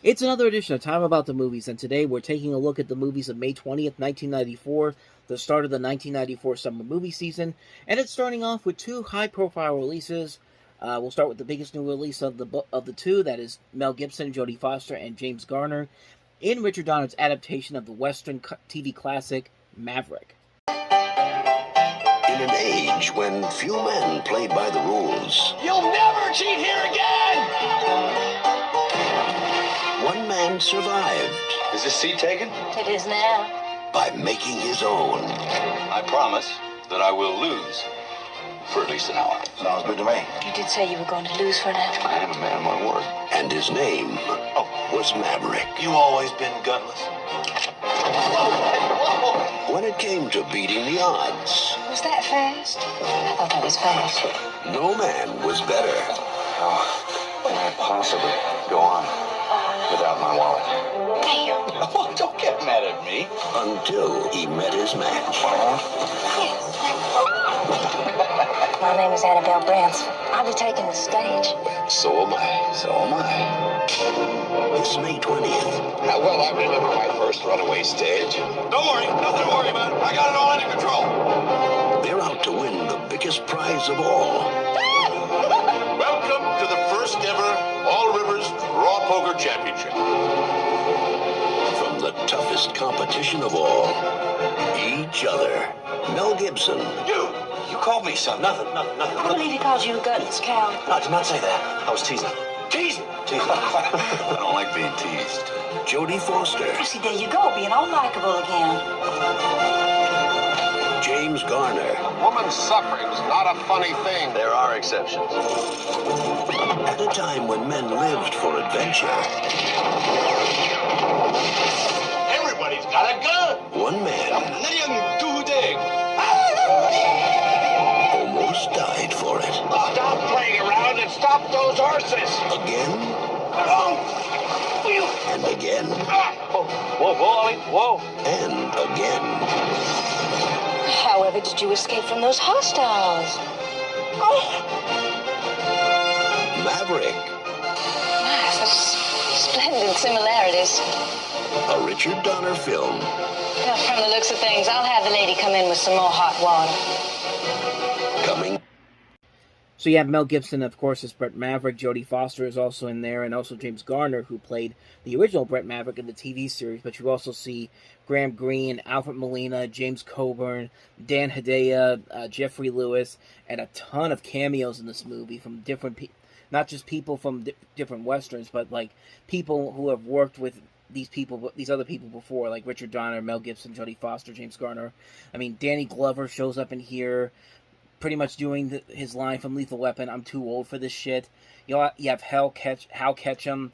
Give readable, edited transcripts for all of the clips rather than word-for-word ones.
It's another edition of Time About the Movies, and today we're taking a look at the movies of May 20th, 1994, the start of the 1994 summer movie season, and it's starting off with two high-profile releases. We'll start with the biggest new release of the two, that is Mel Gibson, Jodie Foster, and James Garner, in Richard Donner's adaptation of the Western TV classic, Maverick. In an age when few men played by the rules, you'll never cheat here again! one man survived. Is this seat taken? It is now. By making his own. I promise that I will lose for at least an hour. Sounds good to me. You did say you were going to lose for an hour. I am a man of my word. And his name was Maverick. You always been gutless. When it came to beating the odds, Was that fast? I thought that was fast. no man was better. How can I possibly go on without my wallet? Damn. Oh, don't get mad at me. Until he met his match. Yes. My name is Annabelle Bransford. I'll be taking the stage. So am I. So am I. This May 20th, Well, I remember my first runaway stage. Don't worry. Nothing to worry about. I got it all under control. they're out to win the biggest prize of all. Welcome to the first ever All Rivers Raw Poker Championship. From the toughest competition of all, each other. Mel Gibson, You called me son. Nothing. I believe he called you a gutless cow. No, I did not say that. I was teasing. Teasing? I don't like being teased. Jodie Foster, See, there you go, being all likable again. James Garner, Woman's suffering's not a funny thing. There are exceptions. at a time when men lived for adventure, Everybody's got a gun. one man almost died for it. Stop playing around and stop those horses. Again and again Whoa, Ollie, whoa. and again. However did you escape from those hostiles? Maverick, My, such splendid similarities. a Richard Donner film, Well, from the looks of things, I'll have the lady come in with some more hot water. coming. So you have Mel Gibson, of course, as Brett Maverick. Jodie Foster is also in there, and also James Garner, who played the original Brett Maverick in the TV series. But you also see Graham Greene, Alfred Molina, James Coburn, Dan Hedaya, Jeffrey Lewis, and a ton of cameos in this movie from different people. Not just people from different westerns, but like people who have worked with these other people before, like Richard Donner, Mel Gibson, Jodie Foster, James Garner. I mean, Danny Glover shows up in here, pretty much doing his line from Lethal Weapon, "I'm too old for this shit." You have Hal Ketchum,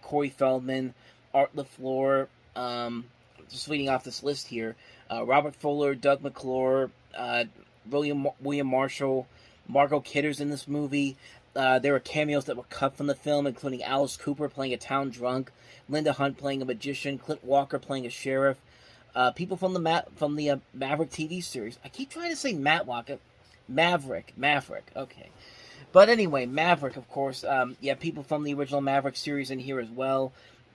Corey Feldman, Art LaFleur, just reading off this list here, Robert Fuller, Doug McClure, William Marshall, Margot Kidder's in this movie. There were cameos that were cut from the film, including Alice Cooper playing a town drunk, Linda Hunt playing a magician, Clint Walker playing a sheriff, people from the Maverick TV series. I keep trying to say Matlock. Maverick, okay. But anyway, Maverick, of course, you have people from the original Maverick series in here as well.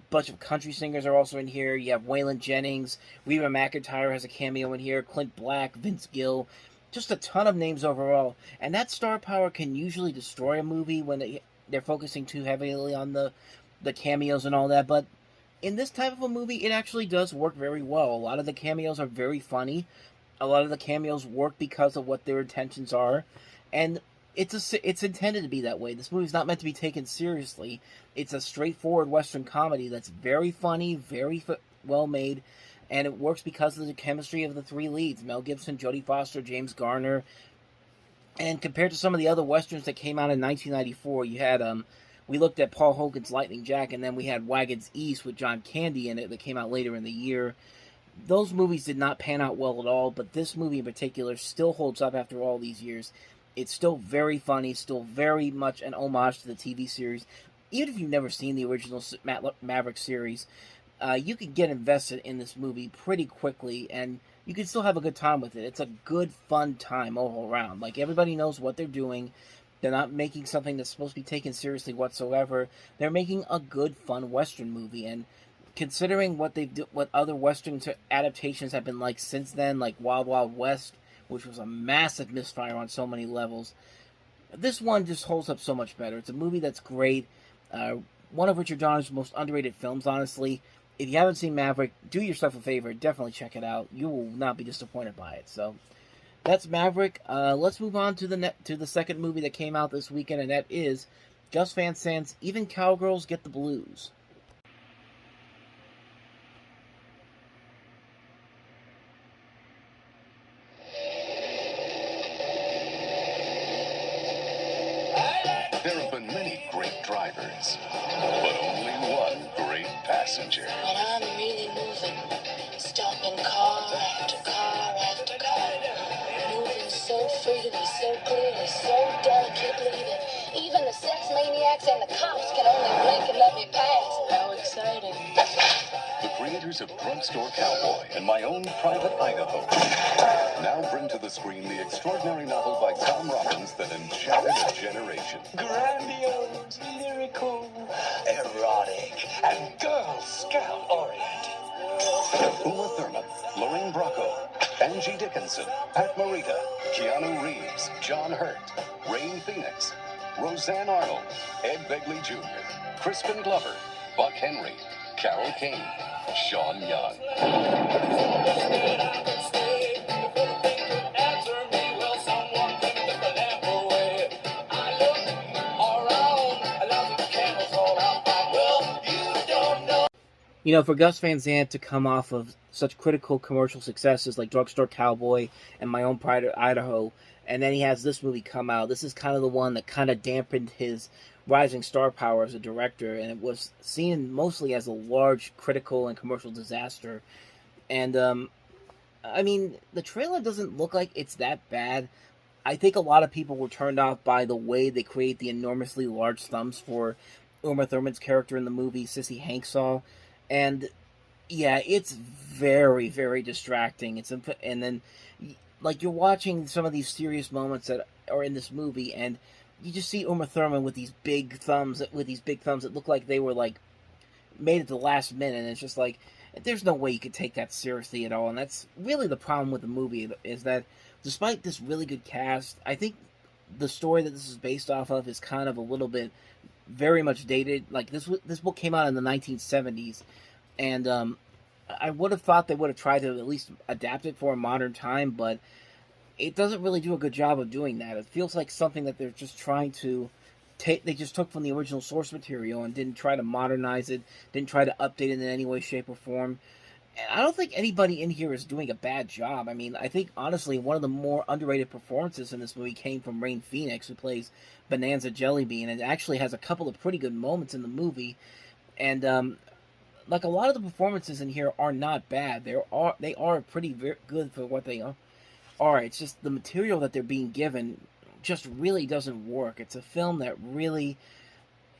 A bunch of country singers are also in here. You have Waylon Jennings, Reba McEntire has a cameo in here, Clint Black, Vince Gill, just a ton of names overall. And that star power can usually destroy a movie when they're focusing too heavily on the cameos and all that, but in this type of a movie, it actually does work very well. A lot of the cameos are very funny. A lot of the cameos work because of what their intentions are, and it's intended to be that way. This movie's not meant to be taken seriously. It's a straightforward Western comedy that's very funny, very well made, and it works because of the chemistry of the three leads, Mel Gibson, Jodie Foster, James Garner. And compared to some of the other Westerns that came out in 1994, you had, we looked at Paul Hogan's Lightning Jack, and then we had Wagons East with John Candy in it that came out later in the year. Those movies did not pan out well at all, but this movie in particular still holds up after all these years. It's still very funny, still very much an homage to the TV series. Even if you've never seen the original Maverick series, you could get invested in this movie pretty quickly, and you can still have a good time with it. It's a good, fun time all around. Like, everybody knows what they're doing. They're not making something that's supposed to be taken seriously whatsoever. They're making a good, fun Western movie, and considering what other Western adaptations have been like since then, like Wild Wild West, which was a massive misfire on so many levels, this one just holds up so much better. It's a movie that's great. One of Richard Donner's most underrated films, honestly. If you haven't seen Maverick, do yourself a favor. Definitely check it out. You will not be disappointed by it. So, that's Maverick. Let's move on to the second movie that came out this weekend, and that is Gus Van Sant's Even Cowgirls Get the Blues. There have been many great drivers, but only one great passenger. When I'm really moving, stopping car after car after car, moving so freely, so clearly, so delicately that even the sex maniacs and the cops can only blink and let me pass. How exciting. The creators of Drugstore Cowboy and My Own Private Idaho now bring to the screen the extraordinary novel by Tom Robbins that enchanted a generation. Grandiose, lyrical, erotic, and Girl Scout oriented. Uma Thurman, Lorraine Bracco, Angie Dickinson, Pat Morita, Keanu Reeves, John Hurt, Rain Phoenix, Roseanne Arnold, Ed Begley Jr., Crispin Glover, Buck Henry, Carol Kane, Sean Young. You know, for Gus Van Sant to come off of such critical commercial successes like Drugstore Cowboy and My Own Private Idaho, and then he has this movie come out, this is kind of the one that kind of dampened his rising star power as a director, and it was seen mostly as a large critical and commercial disaster. And, I mean, the trailer doesn't look like it's that bad. I think a lot of people were turned off by the way they create the enormously large thumbs for Uma Thurman's character in the movie, Sissy Hanksaw. And yeah, it's very, very distracting. And then, like, you're watching some of these serious moments that are in this movie, and you just see Uma Thurman with these big thumbs that look like they were like made at the last minute. And it's just like, there's no way you could take that seriously at all. And that's really the problem with the movie, is that despite this really good cast, I think the story that this is based off of is kind of a little bit very much dated. Like, this book came out in the 1970s, and I would have thought they would have tried to at least adapt it for a modern time, but it doesn't really do a good job of doing that. It feels like something that they're just trying to they just took from the original source material and didn't try to modernize it, didn't try to update it in any way, shape, or form. And I don't think anybody in here is doing a bad job. I mean, I think, honestly, one of the more underrated performances in this movie came from Rain Phoenix, who plays Bonanza Jellybean, and it actually has a couple of pretty good moments in the movie. And, like, a lot of the performances in here are not bad. They are pretty good for what they are. It's just the material that they're being given just really doesn't work. It's a film that really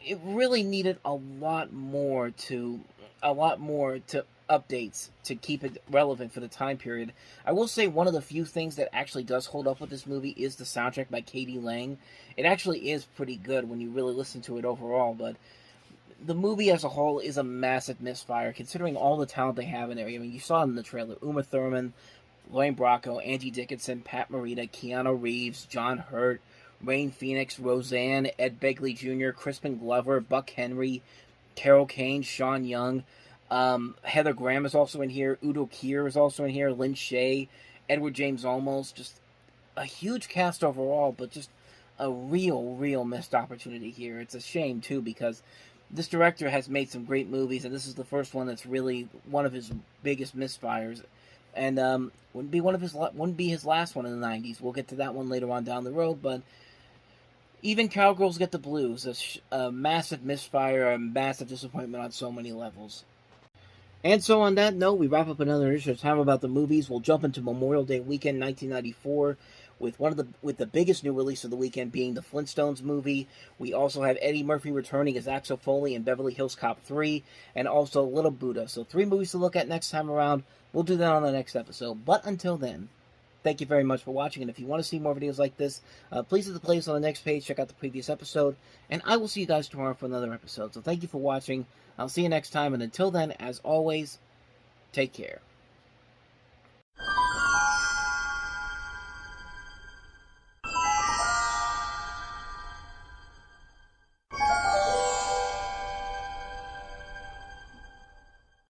needed a lot more updates to keep it relevant for the time period. I will say one of the few things that actually does hold up with this movie is the soundtrack by Katie Lang. It actually is pretty good when you really listen to it overall, but the movie as a whole is a massive misfire, considering all the talent they have in there. I mean, you saw it in the trailer. Uma Thurman, Lorraine Bracco, Angie Dickinson, Pat Morita, Keanu Reeves, John Hurt, Rain Phoenix, Roseanne, Ed Begley Jr., Crispin Glover, Buck Henry, Carol Kane, Sean Young, Heather Graham is also in here, Udo Kier is also in here, Lynn Shay, Edward James Olmos. Just a huge cast overall, but just a real missed opportunity here. It's a shame, too, because this director has made some great movies, and this is the first one that's really one of his biggest misfires. And wouldn't be his last one in the 90s. We'll get to that one later on down the road, but Even Cowgirls Get the Blues, a massive misfire, a massive disappointment on so many levels. And so on that note, we wrap up another edition of Time About the Movies. We'll jump into Memorial Day weekend 1994 with the biggest new release of the weekend being the Flintstones movie. We also have Eddie Murphy returning as Axel Foley in Beverly Hills Cop 3, and also Little Buddha. So 3 movies to look at next time around. We'll do that on the next episode. But until then, thank you very much for watching. And if you want to see more videos like this, please hit the playlist on the next page. Check out the previous episode. And I will see you guys tomorrow for another episode. So thank you for watching. I'll see you next time. And until then, as always, take care.